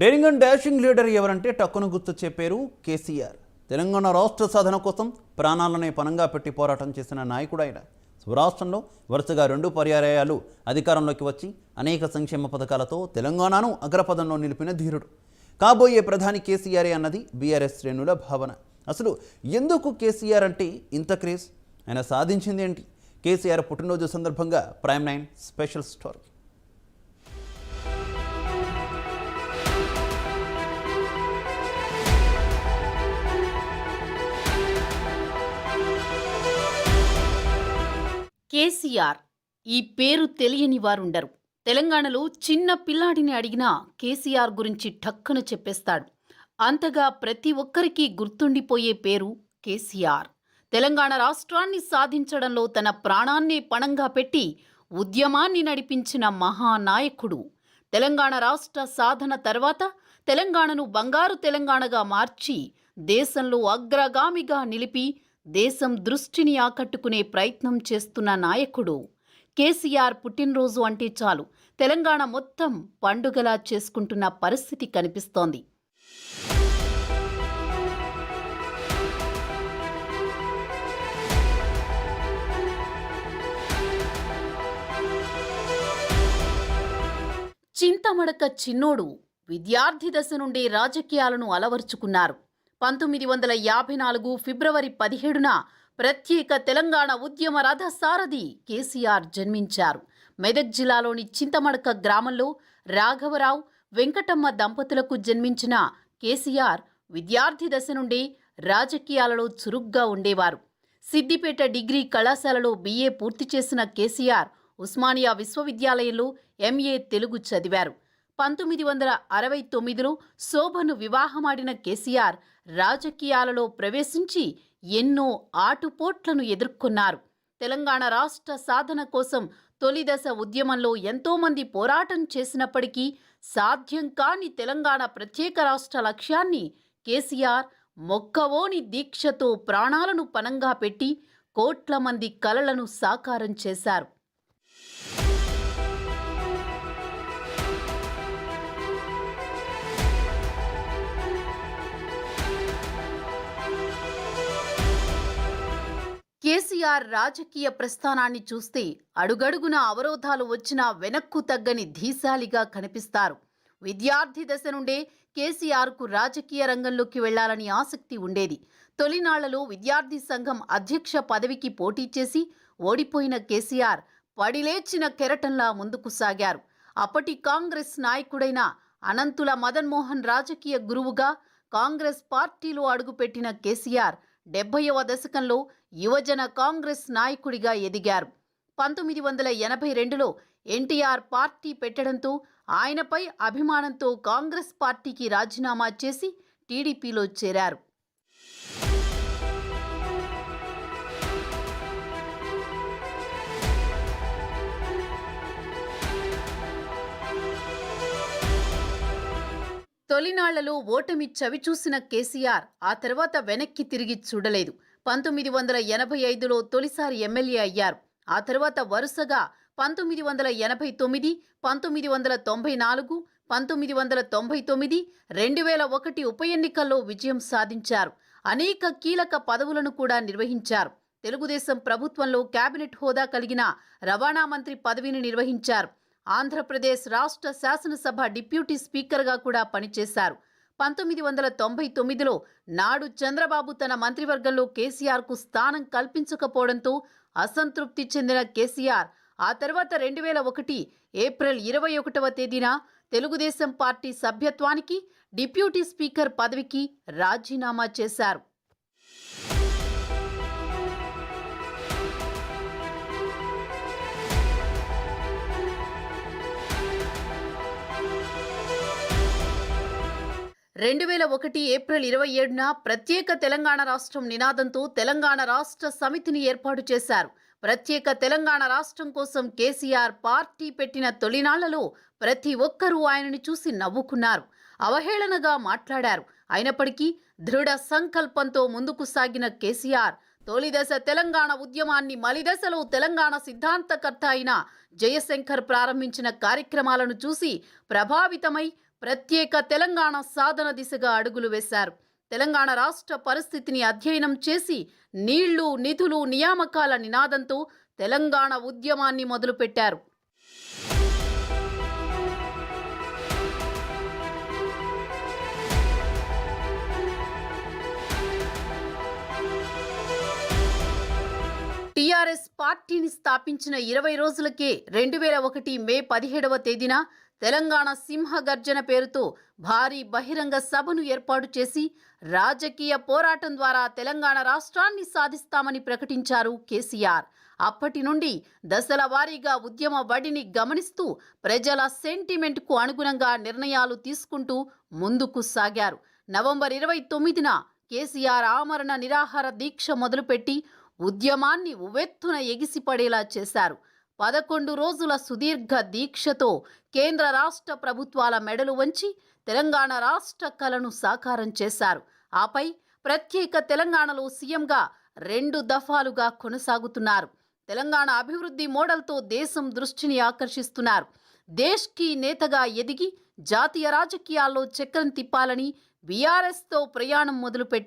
Daring and dashing leader ఎవరంటే టక్కును గుర్తొచ్చే పేరు కేసీఆర్. తెలంగాణ రాష్ట్ర సాధన కోసం ప్రాణాలనే పణంగా పెట్టి పోరాటం చేసిన నాయకుడు ఆయన. స్వరాష్ట్రంలో వరుసగా 2 పర్యాయాలు అధికారంలోకి వచ్చి అనేక సంక్షేమ పథకాలతో తెలంగాణను అగ్రపదంలో నిలిపిన ధీరుడు. కాబోయే ప్రధాని కేసీఆరే అన్నది బీఆర్ఎస్ శ్రేణుల భావన. అసలు ఎందుకు కేసీఆర్ అంటే ఇంత క్రేజ్? ఆయన సాధించింది ఏంటి? కేసీఆర్ పుట్టినరోజు సందర్భంగా ప్రైమ్ 9 స్పెషల్ స్టోరీ. కేసీఆర్ ఈ పేరు తెలియని వారుండరు. తెలంగాణలో చిన్న పిల్లాడిని అడిగినా కేసీఆర్ గురించి ఠక్కున చెప్పేస్తాడు. అంతగా ప్రతి ఒక్కరికి గుర్తుండిపోయే పేరు కేసీఆర్. తెలంగాణ రాష్ట్రాన్ని సాధించడంలో తన ప్రాణాన్నే పణంగా పెట్టి ఉద్యమాన్ని నడిపించిన మహానాయకుడు. తెలంగాణ రాష్ట్ర సాధన తర్వాత తెలంగాణను బంగారు తెలంగాణగా మార్చి దేశంలో అగ్రగామిగా నిలిపి దేశం దృష్టిని ఆకట్టుకునే ప్రయత్నం చేస్తున్న నాయకుడు. కేసీఆర్ పుట్టినరోజు అంటే చాలు తెలంగాణ మొత్తం పండుగలా చేసుకుంటున్న పరిస్థితి కనిపిస్తోంది. చింతమడక చిన్నోడు విద్యార్థి దశ నుండే రాజకీయాలను అలవర్చుకున్నారు. 1954 ఫిబ్రవరి 17న ప్రత్యేక తెలంగాణ ఉద్యమ రథ సారథి కేసీఆర్ జన్మించారు. మెదక్ జిల్లాలోని చింతమడక గ్రామంలో రాఘవరావు, వెంకటమ్మ దంపతులకు జన్మించిన కేసీఆర్ విద్యార్థి దశ నుండే రాజకీయాలలో చురుగ్గా ఉండేవారు. సిద్దిపేట డిగ్రీ కళాశాలలో BA పూర్తి చేసిన కేసీఆర్ ఉస్మానియా విశ్వవిద్యాలయంలో MA తెలుగు చదివారు. 1969లో శోభను వివాహమాడిన కేసీఆర్ రాజకీయాలలో ప్రవేశించి ఎన్నో ఆటుపోట్లను ఎదుర్కొన్నారు. తెలంగాణ రాష్ట్ర సాధన కోసం తొలి దశ ఉద్యమంలో ఎంతోమంది పోరాటం చేసినప్పటికీ సాధ్యం కాని తెలంగాణ ప్రత్యేక రాష్ట్ర లక్ష్యాన్ని కేసీఆర్ మొక్కవోని దీక్షతో ప్రాణాలను పణంగా పెట్టి కోట్ల మంది కలలను సాకారం చేశారు. కేసీఆర్ రాజకీయ ప్రస్థానాన్ని చూస్తే అడుగడుగున అవరోధాలు వచ్చినా వెనక్కు తగ్గని ధీశాలిగా కనిపిస్తారు. విద్యార్థి దశ నుండే కేసీఆర్కు రాజకీయ రంగంలోకి వెళ్లాలని ఆసక్తి ఉండేది. తొలినాళ్లలో విద్యార్థి సంఘం అధ్యక్ష పదవికి పోటీ చేసి ఓడిపోయిన కేసీఆర్ పడిలేచిన కెరటంలా ముందుకు సాగారు. అప్పటి కాంగ్రెస్ నాయకుడైన అనంతుల మదన్మోహన్ రాజకీయ గురువుగా కాంగ్రెస్ పార్టీలో అడుగుపెట్టిన కేసీఆర్ 70వ దశకంలో యువజన కాంగ్రెస్ నాయకుడిగా ఎదిగారు. 1982లో ఎన్టీఆర్ పార్టీ పెట్టడంతో ఆయనపై అభిమానంతో కాంగ్రెస్ పార్టీకి రాజీనామా చేసి టీడీపీలో చేరారు. తొలినాళ్లలో ఓటమి చవిచూసిన కేసీఆర్ ఆ తర్వాత వెనక్కి తిరిగి చూడలేదు. 1985లో తొలిసారి ఎమ్మెల్యే అయ్యారు. ఆ తర్వాత వరుసగా 1989, 1994, 1999, 2001 ఉప ఎన్నికల్లో విజయం సాధించారు. అనేక కీలక పదవులను కూడా నిర్వహించారు. తెలుగుదేశం ప్రభుత్వంలో కేబినెట్ హోదా కలిగిన రవాణా మంత్రి పదవిని నిర్వహించారు. ఆంధ్రప్రదేశ్ రాష్ట్ర శాసనసభ డిప్యూటీ స్పీకర్గా కూడా పనిచేశారు. 1999లో నాడు చంద్రబాబు తన మంత్రివర్గంలో కేసీఆర్కు స్థానం కల్పించకపోవడంతో అసంతృప్తి చెందిన కేసీఆర్ ఆ తర్వాత 2001 ఏప్రిల్ 21వ తేదీన తెలుగుదేశం పార్టీ సభ్యత్వానికి, డిప్యూటీ స్పీకర్ పదవికి రాజీనామా చేశారు. ఏప్రిల్ 27న ప్రత్యేక తెలంగాణ రాష్ట్రం నినాదంతో తెలంగాణ రాష్ట్ర సమితిని ఏర్పాటు చేశారు. ప్రత్యేక తెలంగాణ రాష్ట్రం కోసం కేసీఆర్ పార్టీ పెట్టిన తొలినాళ్లలో ప్రతి ఒక్కరూ ఆయనని చూసి నవ్వుకున్నారు, అవహేళనగా మాట్లాడారు. అయినప్పటికీ దృఢ సంకల్పంతో ముందుకు సాగిన కేసీఆర్ తొలిదశ తెలంగాణ ఉద్యమాన్ని మలిదశలో తెలంగాణ సిద్ధాంతకర్త అయిన జయశంకర్ ప్రారంభించిన కార్యక్రమాలను చూసి ప్రభావితమై ప్రత్యేక తెలంగాణ సాధన దిశగా అడుగులు వేశారు. తెలంగాణ రాష్ట్ర పరిస్థితిని అధ్యయనం చేసి నీళ్లు, నిధులు, నియామకాల నినాదంతో తెలంగాణ ఉద్యమాన్ని మొదలుపెట్టారు. టీఆర్ఎస్ పార్టీని స్థాపించిన 20 రోజులకే 2001 మే 17వ తేదీన తెలంగాణ సింహగర్జన పేరుతో భారీ బహిరంగ సభను ఏర్పాటు చేసి రాజకీయ పోరాటం ద్వారా తెలంగాణ రాష్ట్రాన్ని సాధిస్తామని ప్రకటించారు కేసీఆర్. అప్పటి నుండి దశల వారీగా ఉద్యమ బడిని గమనిస్తూ ప్రజల సెంటిమెంట్కు అనుగుణంగా నిర్ణయాలు తీసుకుంటూ ముందుకు సాగారు. నవంబర్ 29న కేసీఆర్ ఆమరణ నిరాహార దీక్ష మొదలుపెట్టి ఉద్యమాన్ని ఉవ్వెత్తున ఎగిసిపడేలా చేశారు. 11 రోజుల సుదీర్ఘ దీక్షతో కేంద్ర రాష్ట్ర ప్రభుత్వాల మెడలు వంచి తెలంగాణ రాష్ట్ర కలను సాకారం చేశారు. ఆపై ప్రత్యేక తెలంగాణలో సీఎంగా 2 దఫాలుగా కొనసాగుతున్నారు. తెలంగాణ అభివృద్ధి మోడల్తో దేశం దృష్టిని ఆకర్షిస్తున్నారు. దేశ్కి నేతగా ఎదిగి జాతీయ రాజకీయాల్లో చక్రం తిప్పాలని బీఆర్ఎస్తో ప్రయాణం మొదలుపెట్టారు.